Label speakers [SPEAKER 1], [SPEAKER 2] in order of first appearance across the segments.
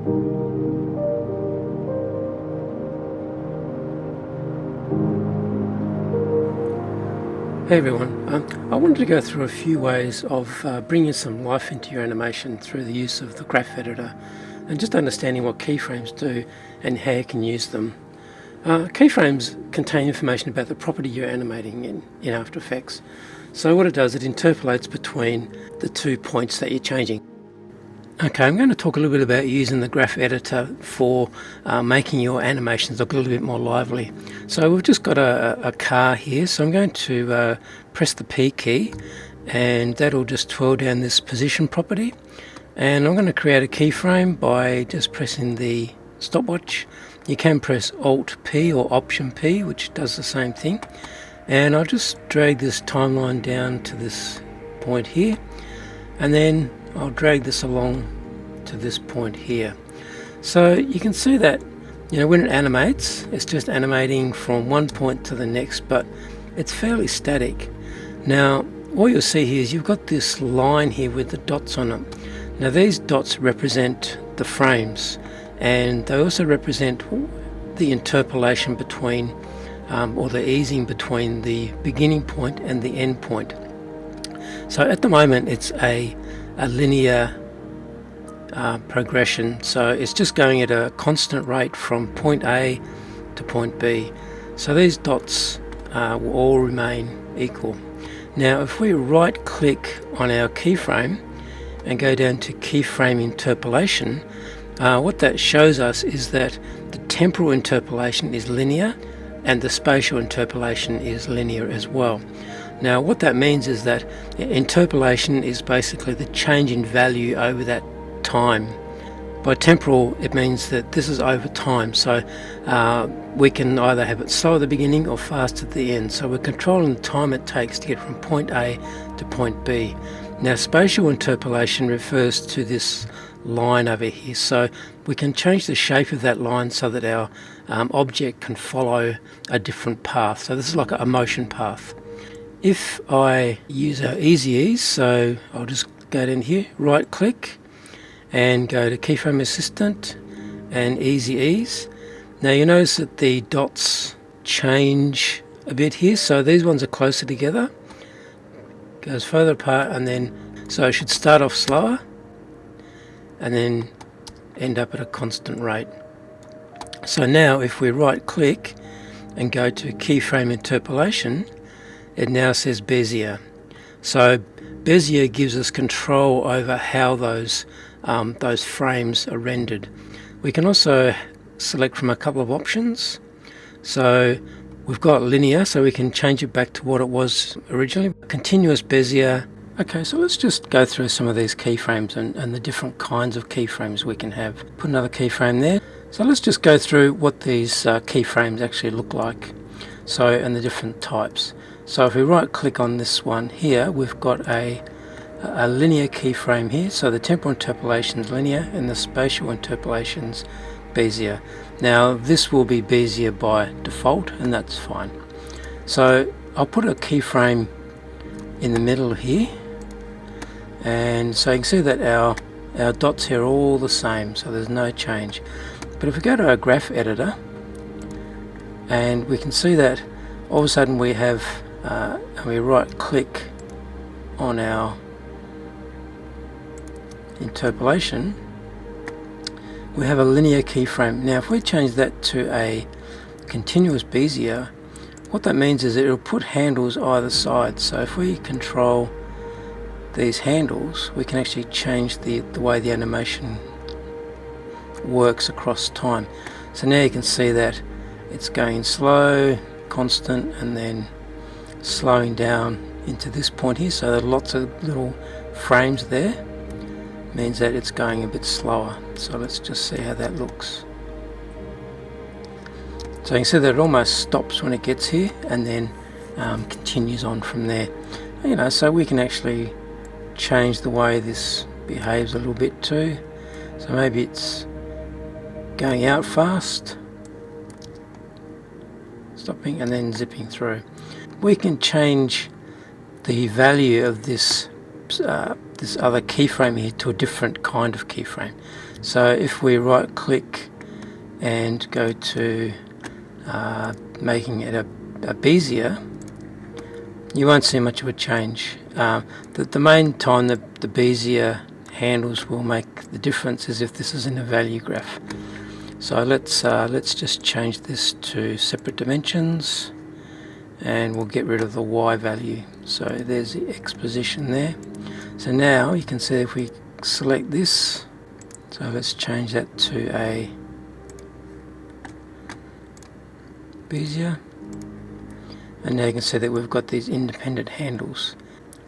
[SPEAKER 1] Hey everyone, I wanted to go through a few ways of bringing some life into your animation through the use of the graph editor and just understanding what keyframes do and how you can use them. Keyframes contain information about the property you're animating in After Effects. So what it does, it interpolates between the 2 points that you're changing. Okay, I'm going to talk a little bit about using the graph editor for making your animations look a little bit more lively. So we've just got a car here, so I'm going to press the P key and that'll just twirl down this position property, and I'm going to create a keyframe by just pressing the stopwatch. You can press Alt P or Option P, which does the same thing, and I'll just drag this timeline down to this point here, and then I'll drag this along to this point here. So you can see that, when it animates, it's just animating from one point to the next, but it's fairly static. Now what you'll see here is you've got this line here with the dots on it. Now these dots represent the frames, and they also represent the interpolation between or the easing between the beginning point and the end point. So at the moment it's a linear progression, so it's just going at a constant rate from point A to point B. So these dots will all remain equal. Now if we right click on our keyframe and go down to Keyframe Interpolation, what that shows us is that the temporal interpolation is linear and the spatial interpolation is linear as well. Now what that means is that interpolation is basically the change in value over that time. By temporal it means that this is over time, so we can either have it slow at the beginning or fast at the end, so we're controlling the time it takes to get from point A to point B. Now spatial interpolation refers to this line over here, so we can change the shape of that line so that our object can follow a different path. So this is like a motion path. If I use our Easy Ease, so I'll just go down here, right click and go to Keyframe Assistant and Easy Ease. Now you notice that the dots change a bit here, so these ones are closer together, goes further apart, and then so it should start off slower and then end up at a constant rate. So now if we right click and go to Keyframe Interpolation, it now says Bezier. So Bezier gives us control over how those frames are rendered. We can also select from a couple of options. So we've got linear, so we can change it back to what it was originally. Continuous Bezier. Okay, so let's just go through some of these keyframes and the different kinds of keyframes we can have. Put another keyframe there. So let's just go through what these keyframes actually look like. So, and the different types. So if we right click on this one here, we've got a linear keyframe here, so the temporal interpolation is linear and the spatial interpolation's Bezier. Now this will be Bezier by default, and that's fine. So I'll put a keyframe in the middle here, and so you can see that our dots here are all the same, so there's no change. But if we go to our graph editor, and we can see that all of a sudden we have and we right click on our interpolation, we have a linear keyframe. Now if we change that to a continuous Bezier, what that means is that it'll put handles either side. So if we control these handles, we can actually change the way the animation works across time. So now you can see that it's going slow, constant, and then slowing down into this point here, so there are lots of little frames there, means that it's going a bit slower. So let's just see how that looks. So you can see that it almost stops when it gets here and then continues on from there. So we can actually change the way this behaves a little bit too. So maybe it's going out fast, stopping, and then zipping through. We can change the value of this other keyframe here to a different kind of keyframe. So if we right click and go to making it a Bezier, you won't see much of a change. The main time that the Bezier handles will make the difference is if this is in a value graph. So let's just change this to separate dimensions, and we'll get rid of the Y value. So there's the X position there. So now you can see if we select this, so let's change that to a Bezier, and now you can see that we've got these independent handles,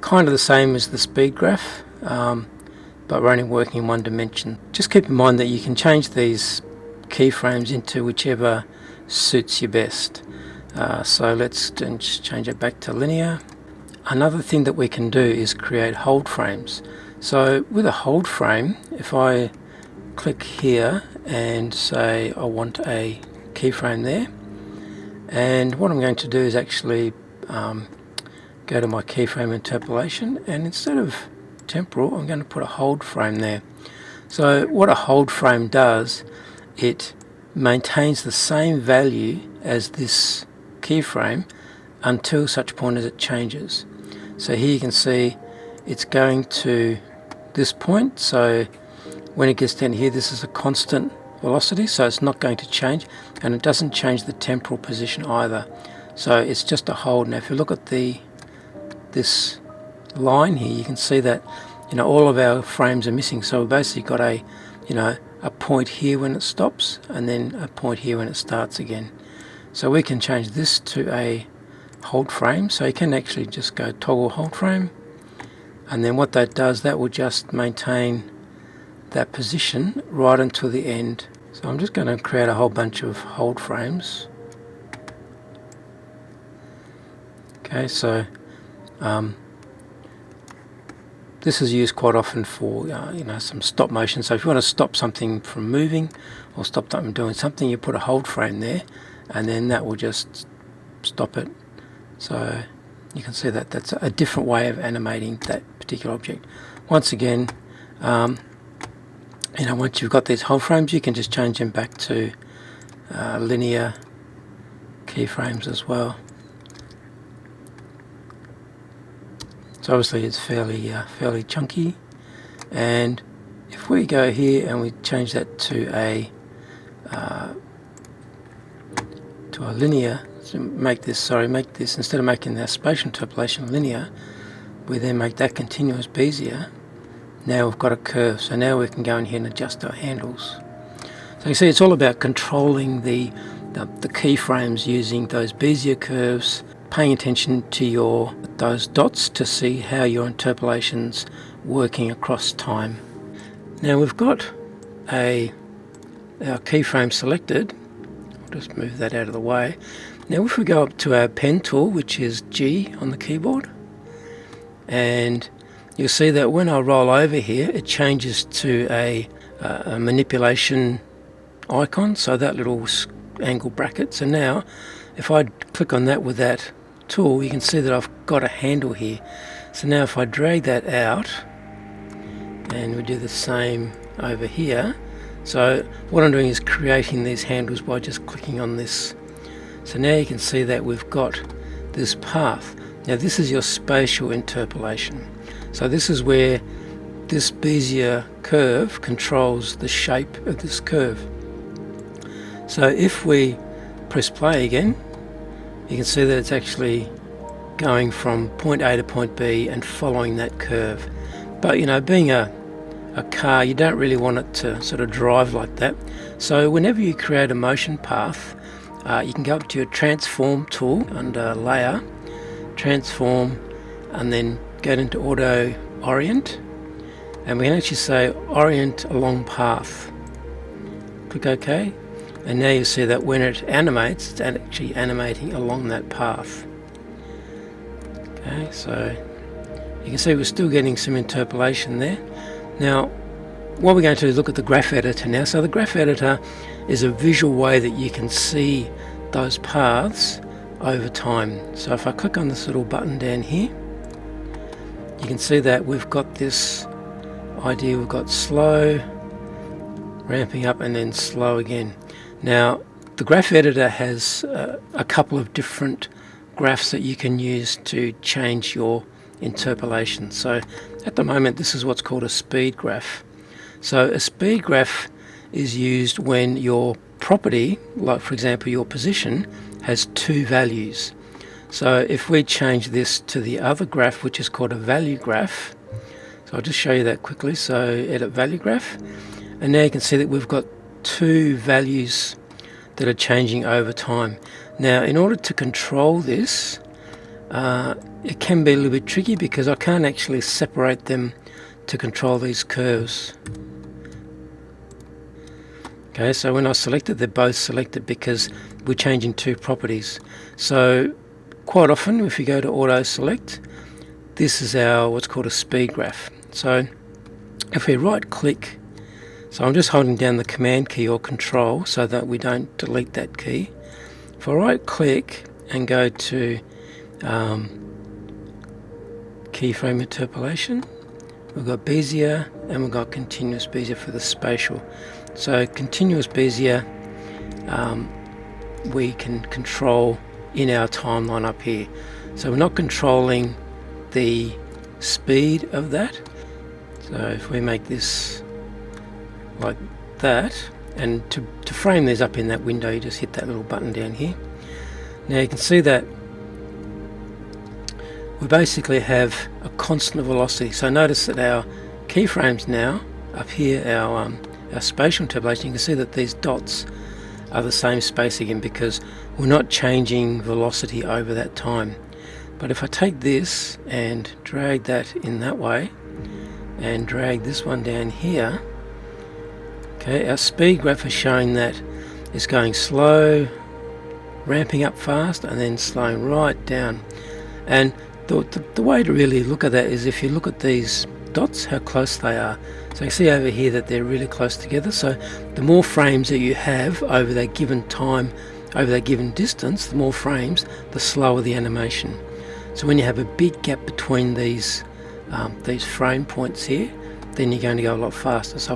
[SPEAKER 1] kind of the same as the speed graph, but we're only working in one dimension. Just keep in mind that you can change these keyframes into whichever suits you best. So let's just change it back to linear. Another thing that we can do is create hold frames. So with a hold frame, if I click here and say I want a keyframe there, and what I'm going to do is actually go to my Keyframe Interpolation, and instead of temporal, I'm going to put a hold frame there. So what a hold frame does, it maintains the same value as this keyframe until such point as it changes. So here you can see it's going to this point, so when it gets down here, this is a constant velocity, so it's not going to change, and it doesn't change the temporal position either. So it's just a hold. Now if you look at this line here, you can see that all of our frames are missing. So we've basically got a point here when it stops, and then a point here when it starts again. So we can change this to a hold frame. So you can actually just go toggle hold frame, and then what that does, that will just maintain that position right until the end. So I'm just going to create a whole bunch of hold frames. Okay, so this is used quite often for some stop motion. So if you want to stop something from moving or stop something from doing something, you put a hold frame there, and then that will just stop it. So you can see that that's a different way of animating that particular object. Once again, once you've got these hold frames, you can just change them back to linear keyframes as well. So obviously it's fairly chunky, and if we go here and we change that to a linear, so make this instead of making that spatial interpolation linear, we then make that continuous Bezier. Now we've got a curve, so now we can go in here and adjust our handles. So you see, it's all about controlling the keyframes using those Bezier curves, paying attention to those dots to see how your interpolation's working across time. Now we've got our keyframe selected. I'll just move that out of the way. Now if we go up to our pen tool, which is G on the keyboard, and you'll see that when I roll over here, it changes to a manipulation icon, so that little angle bracket. So now if I click on that with that tool, you can see that I've got a handle here. So now if I drag that out, and we do the same over here, so what I'm doing is creating these handles by just clicking on this. So now you can see that we've got this path. Now this is your spatial interpolation. So this is where this Bezier curve controls the shape of this curve. So if we press play again, you can see that it's actually going from point A to point B and following that curve. But being a car, you don't really want it to sort of drive like that. So whenever you create a motion path, you can go up to your transform tool under layer, transform, and then get into auto orient, and we can actually say orient along path. Click OK, and now you see that when it animates, it's actually animating along that path. Okay, so you can see we're still getting some interpolation there. Now what we're going to do is look at the graph editor now. So the graph editor is a visual way that you can see those paths over time. So if I click on this little button down here, you can see that we've got this idea. We've got slow, ramping up and then slow again. Now the graph editor has a couple of different graphs that you can use to change your interpolation. So at the moment this is what's called a speed graph. So a speed graph is used when your property, like for example your position, has two values. So if we change this to the other graph, which is called a value graph, so I'll just show you that quickly. So edit value graph, and now you can see that we've got two values that are changing over time. Now in order to control this, it can be a little bit tricky because I can't actually separate them to control these curves. Okay, so when I select it, they're both selected because we're changing two properties. So quite often if you go to auto select, this is our what's called a speed graph. So if we right click, so I'm just holding down the command key or control so that we don't delete that key. If I right click and go to Keyframe Interpolation, we've got Bezier and we've got continuous Bezier for the spatial. So continuous Bezier we can control in our timeline up here. So we're not controlling the speed of that. So if we make this like that, and to frame these up in that window, you just hit that little button down here. Now you can see that we basically have a constant velocity. So notice that our keyframes now up here, our spatial interpolation, you can see that these dots are the same space again because we're not changing velocity over that time. But if I take this and drag that in that way and drag this one down here, okay, our speed graph is showing that it's going slow, ramping up fast, and then slowing right down. And the way to really look at that is if you look at these dots, how close they are. So you see over here that they're really close together. So the more frames that you have over that given time, over that given distance, the more frames, the slower the animation. So when you have a big gap between these frame points here, then you're going to go a lot faster. So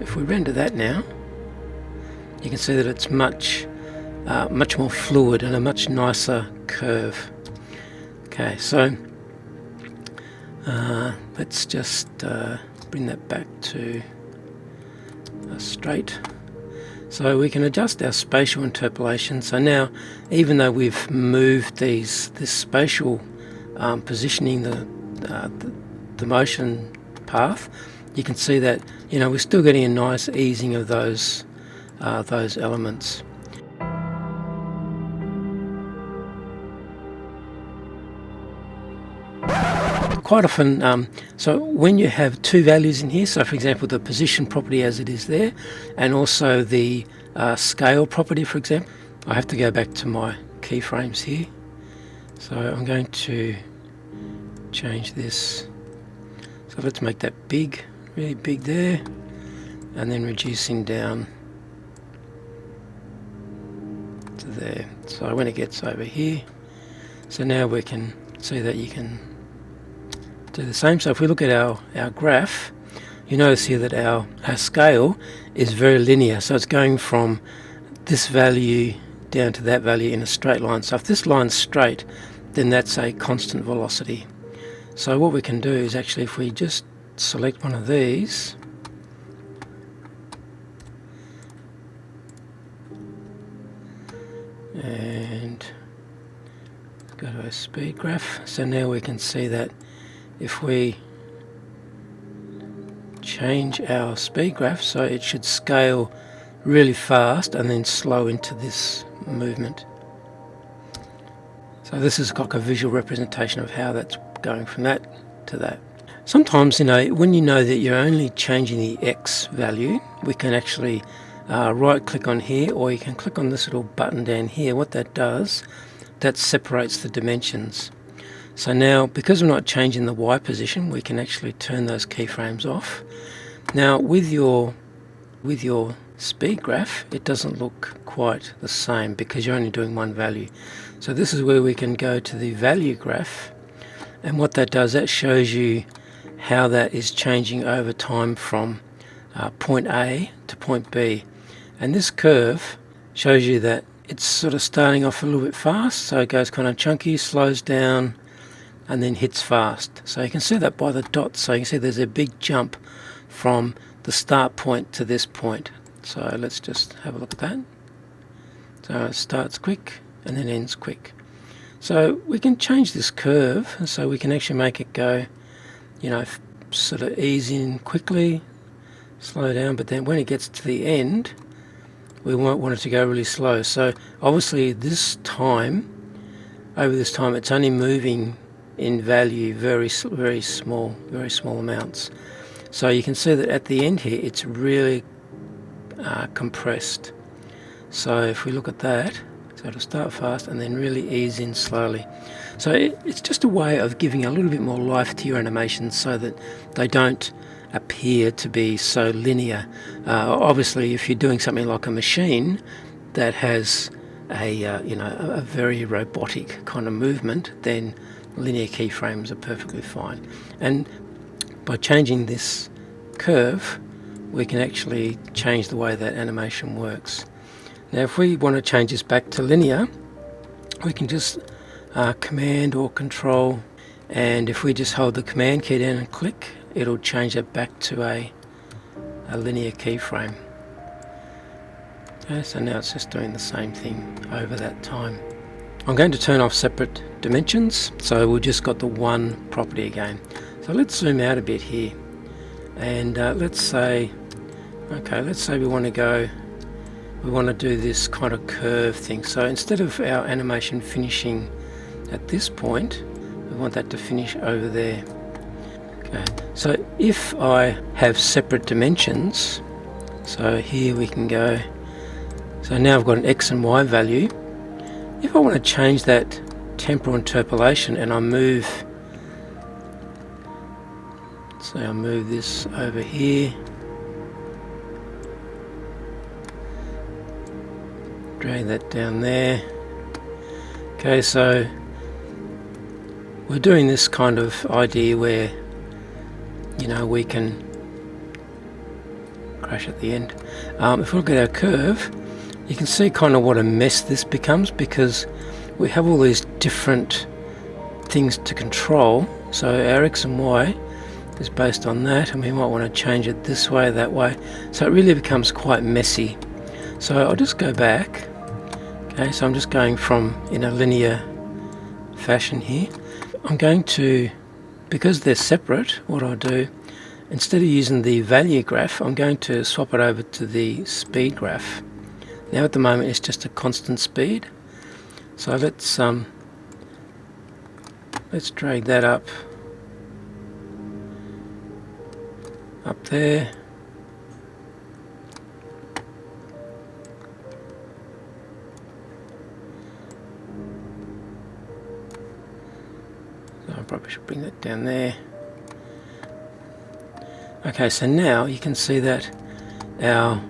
[SPEAKER 1] if we render that now, you can see that it's much more fluid and a much nicer curve. Okay, so let's just bring that back to straight. So we can adjust our spatial interpolation. So now, even though we've moved this spatial positioning, the motion path, you can see that we're still getting a nice easing of those elements. Quite often, so when you have two values in here, so for example the position property as it is there, and also the scale property, for example, I have to go back to my keyframes here. So I'm going to change this. So let's make that big, really big there, and then reducing down to there. So when it gets over here, so now we can see that you can do the same. So if we look at our graph, you notice here that our scale is very linear. So it's going from this value down to that value in a straight line. So if this line's straight, then that's a constant velocity. So what we can do is actually, if we just select one of these, and go to our speed graph. So now we can see that if we change our speed graph, so it should scale really fast and then slow into this movement. So this is like a visual representation of how that's going from that to that. Sometimes, when you know that you're only changing the X value, we can actually right click on here, or you can click on this little button down here. What that does, that separates the dimensions. So now, because we're not changing the Y position, we can actually turn those keyframes off. Now with your speed graph, it doesn't look quite the same because you're only doing one value. So this is where we can go to the value graph, and what that does, that shows you how that is changing over time from point A to point B, and this curve shows you that it's sort of starting off a little bit fast, so it goes kind of chunky, slows down, and then hits fast. So you can see that by the dots. So you can see there's a big jump from the start point to this point. So let's just have a look at that. So it starts quick and then ends quick. So we can change this curve, so we can actually make it go, sort of ease in quickly, slow down, but then when it gets to the end, we won't want it to go really slow. So obviously over this time, it's only moving in value very small amounts. So you can see that at the end here, it's really compressed. So if we look at that, so it'll start fast and then really ease in slowly. So it's just a way of giving a little bit more life to your animations so that they don't appear to be so linear. Obviously, if you're doing something like a machine that has a very robotic kind of movement, then linear keyframes are perfectly fine. And by changing this curve, we can actually change the way that animation works. Now if we want to change this back to linear, we can just command or control, and if we just hold the command key down and click, it'll change it back to a linear keyframe. Okay, so now it's just doing the same thing over that time. I'm going to turn off separate dimensions, so we've just got the one property again. So let's zoom out a bit here, and let's say we want to do this kind of curve thing. So instead of our animation finishing at this point, we want that to finish over there. Okay, so if I have separate dimensions, so here we can go, so now I've got an X and Y value. If I want to change that temporal interpolation and I move, so I'll move this over here, drag that down there. Okay, so we're doing this kind of idea where we can crash at the end. If we look at our curve, you can see kind of what a mess this becomes, because we have all these different things to control. So our X and Y is based on that, and we might want to change it this way, that way. So it really becomes quite messy. So I'll just go back. Okay, so I'm just going from in a linear fashion here. I'm going to, because they're separate, what I'll do, instead of using the value graph, I'm going to swap it over to the speed graph. Now at the moment it's just a constant speed. So let's drag that up there. So I probably should bring that down there. Okay, so now you can see that our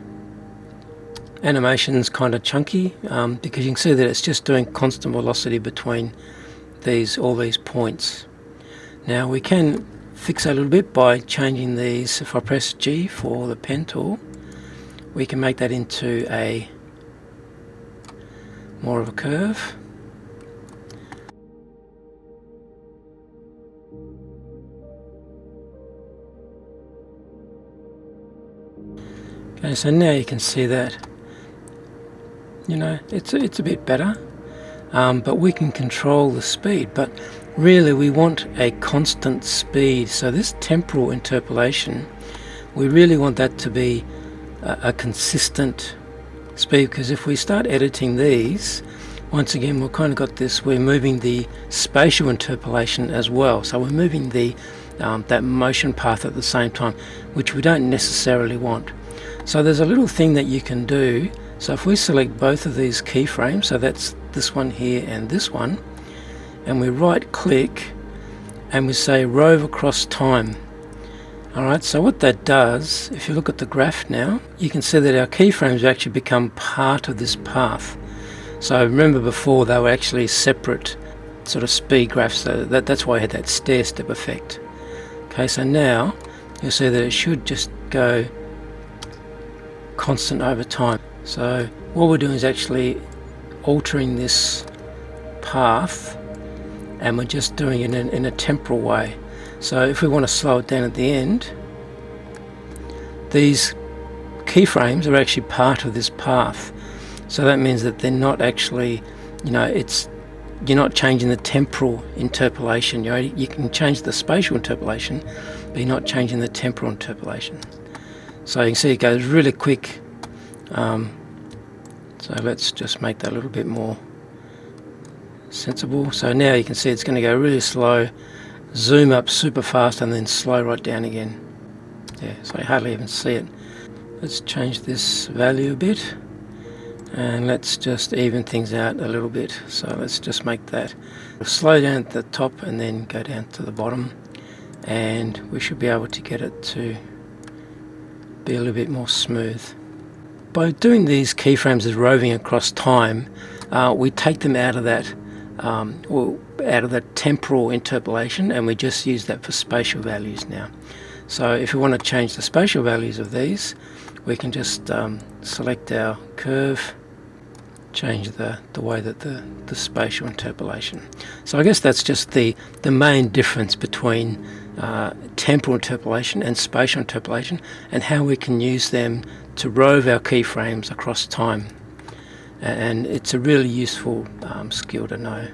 [SPEAKER 1] animation's kind of chunky, because you can see that it's just doing constant velocity between all these points. Now we can fix that a little bit by changing these. If I press G for the pen tool, we can make that into more of a curve. Okay, so now you can see that it's a bit better, but we can control the speed, but really we want a constant speed. So this temporal interpolation, we really want that to be a consistent speed, because if we start editing these, once again we've kind of got this, we're moving the spatial interpolation as well, so we're moving the that motion path at the same time, which we don't necessarily want. So there's a little thing that you can do. So if we select both of these keyframes, so that's this one here and this one, and we right click and we say rove across time. Alright, so what that does, if you look at the graph now, you can see that our keyframes actually become part of this path. So remember before they were actually separate sort of speed graphs, so that's why I had that stair step effect. Okay, so now you'll see that it should just go constant over time. So what we're doing is actually altering this path, and we're just doing it in a temporal way. So if we want to slow it down at the end, these keyframes are actually part of this path. So that means that they're not actually, you're not changing the temporal interpolation. You can change the spatial interpolation, but you're not changing the temporal interpolation. So you can see it goes really quick. So let's just make that a little bit more sensible. So now you can see it's going to go really slow, zoom up super fast, and then slow right down again. Yeah, so I hardly even see it. Let's change this value a bit, and let's just even things out a little bit. So let's just make that slow down at the top and then go down to the bottom, and we should be able to get it to be a little bit more smooth. By doing these keyframes as roving across time, we take them out of that temporal interpolation, and we just use that for spatial values now. So if we want to change the spatial values of these, we can just select our curve, change the way that the spatial interpolation. So I guess that's just the main difference between temporal interpolation and spatial interpolation, and how we can use them to rove our keyframes across time. And it's a really useful skill to know.